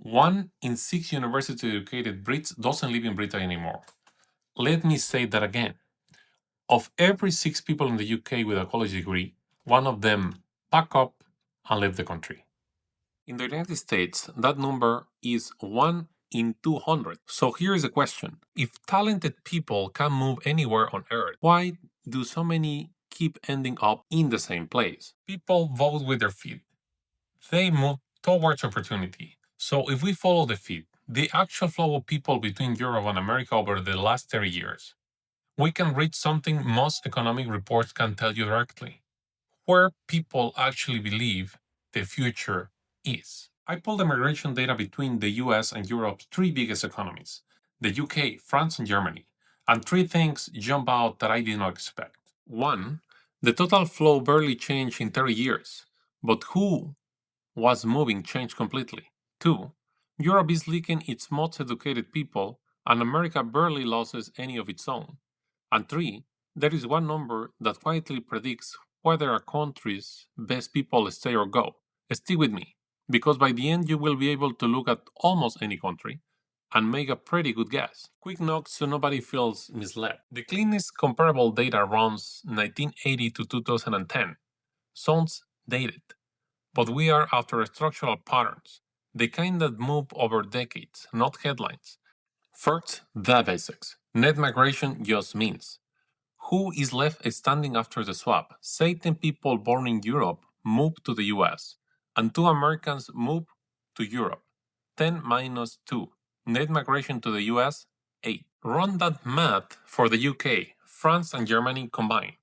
1 in 6 university-educated Brits doesn't live in Britain anymore. Let me say that again. Of every 6 people in the UK with a college degree, 1 of them pack up and leave the country. In the United States, that number is 1 in 200. So here is a question. If talented people can move anywhere on Earth, why do so many keep ending up in the same place? People vote with their feet. They move towards opportunity. So if we follow the feet, the actual flow of people between Europe and America over the last 30 years, we can reach something most economic reports can tell you directly, where people actually believe the future is. I pulled the migration data between the US and Europe's 3 biggest economies, the UK, France, and Germany, and 3 things jump out that I did not expect. 1. The total flow barely changed in 30 years, but who was moving changed completely. 2. Europe is leaking its most educated people, and America barely loses any of its own. And 3. There is one number that quietly predicts whether a country's best people stay or go. Stay with me, because by the end you will be able to look at almost any country and make a pretty good guess. Quick note so nobody feels misled. The cleanest comparable data runs 1980 to 2010. Sounds dated, but we are after structural patterns, the kind that move over decades, not headlines. First, the basics. Net migration just means who is left standing after the swap. Say 10 people born in Europe move to the US, and 2 Americans move to Europe. 10 minus 2. Net migration to the US, 8. Run that math for the UK, France, and Germany combined.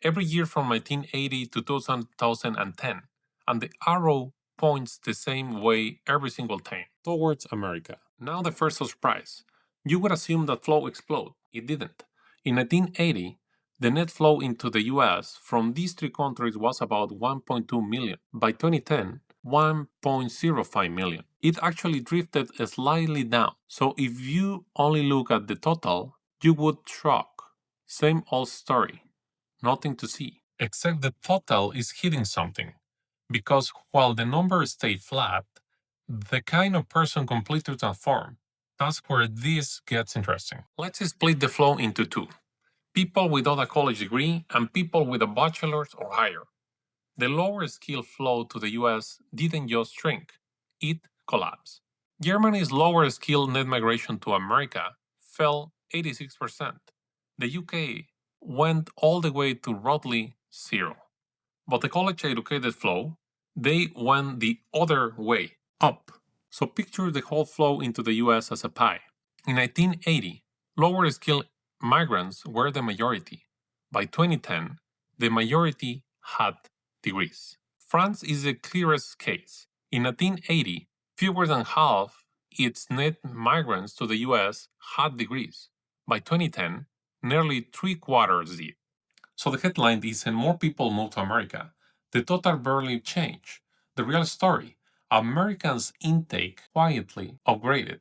Every year from 1980 to 2010, and the arrow points the same way every single time, towards America. Now the first surprise. You would assume that flow exploded. It didn't. In 1980, the net flow into the US from these 3 countries was about 1.2 million. By 2010, 1.05 million. It actually drifted slightly down. So if you only look at the total, you would shock. Same old story. Nothing to see. Except the total is hitting something. Because while the numbers stay flat, the kind of person completely transformed. That's where this gets interesting. Let's split the flow into 2. People without a college degree and people with a bachelor's or higher. The lower skill flow to the US didn't just shrink, it collapsed. Germany's lower skill net migration to America fell 86%. The UK went all the way to roughly 0. But the college educated flow, they went the other way, up. So picture the whole flow into the US as a pie. In 1980, lower skill migrants were the majority. By 2010, the majority had degrees. France is the clearest case. In 1980, fewer than half its net migrants to the US had degrees. By 2010, nearly 3/4 did. So the headline isn't more people move to America. The total barely changed. The real story, Americans' intake quietly upgraded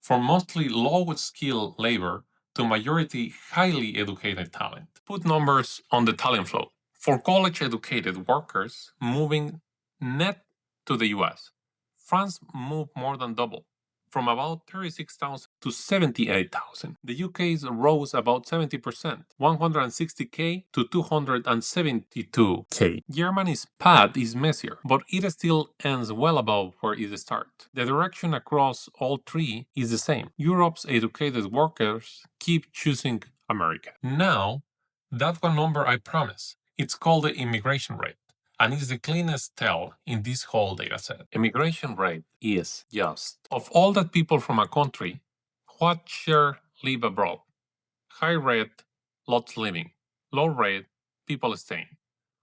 from mostly low-skill labor to majority highly educated talent. Put numbers on the talent flow. For college-educated workers moving net to the US, France moved more than double, from about 36,000 to 78,000. The UK's rose about 70%, 160k to 272k. Germany's path is messier, but it still ends well above where it starts. The direction across all 3 is the same. Europe's educated workers keep choosing America. Now, that's one number I promise. It's called the immigration rate, and it's the cleanest tell in this whole dataset. Immigration rate is just of all that people from a country, what share live abroad? High rate, lots living. Low rate, people staying.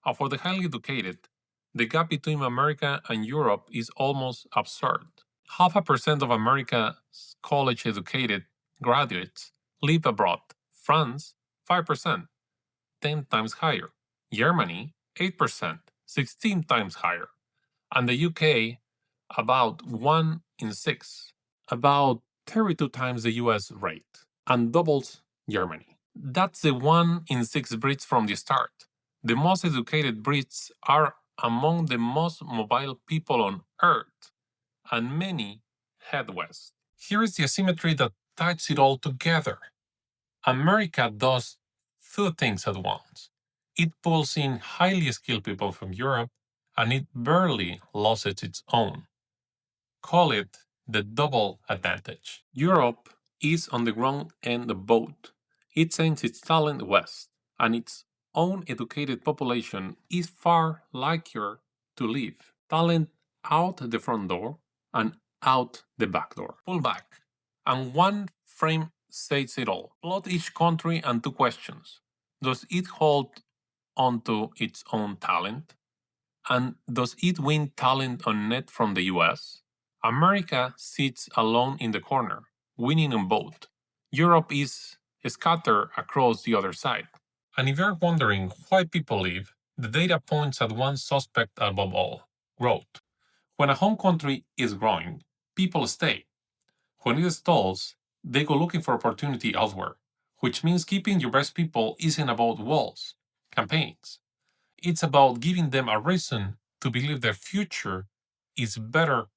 And for the highly educated, the gap between America and Europe is almost absurd. 0.5% of America's college-educated graduates live abroad. France, 5%, 10 times higher. Germany, 8%, 16 times higher. And the UK, about 1 in 6, about 32 times the US rate, and doubles Germany. That's the 1 in 6 Brits from the start. The most educated Brits are among the most mobile people on Earth, and many head west. Here is the asymmetry that ties it all together. America does two things at once. It pulls in highly skilled people from Europe, and it barely loses its own. Call it the double advantage. Europe is on the wrong end of the boat. It sends its talent west, and its own educated population is far likelier to leave. Talent out the front door and out the back door. Pull back. And one frame says it all. Plot each country and two questions. Does it hold onto its own talent? And does it win talent on net from the US? America sits alone in the corner, winning on both. Europe is scattered across the other side. And if you're wondering why people leave, the data points at one suspect above all: growth. When a home country is growing, people stay. When it stalls, they go looking for opportunity elsewhere, which means keeping your best people isn't about walls, campaigns. It's about giving them a reason to believe their future is better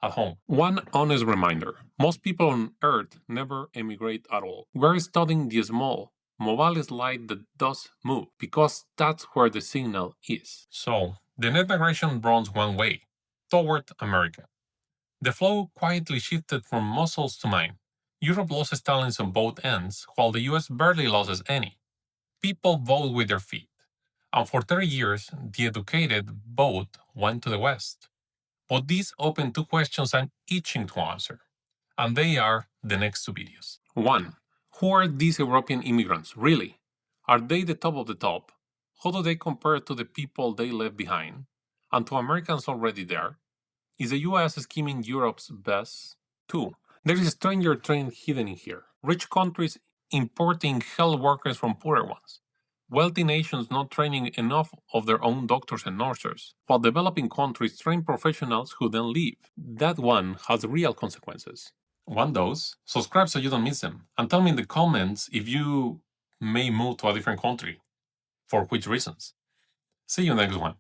at home. One honest reminder: most people on Earth never emigrate at all. We're studying the small, mobile slide that does move because that's where the signal is. So, the net migration runs one way, toward America. The flow quietly shifted from muscles to mind. Europe loses talents on both ends, while the US barely loses any. People vote with their feet. And for 30 years, the educated both went to the West. But these open two questions I'm itching to answer, and they are the next two videos. 1. Who are these European immigrants, really? Are they the top of the top? How do they compare to the people they left behind? And to Americans already there? Is the US scheming Europe's best? 2. There is a stranger trend hidden in here. Rich countries importing health workers from poorer ones. Wealthy nations not training enough of their own doctors and nurses, while developing countries train professionals who then leave. That one has real consequences. Want those? Subscribe so you don't miss them, and tell me in the comments if you may move to a different country. For which reasons? See you next one.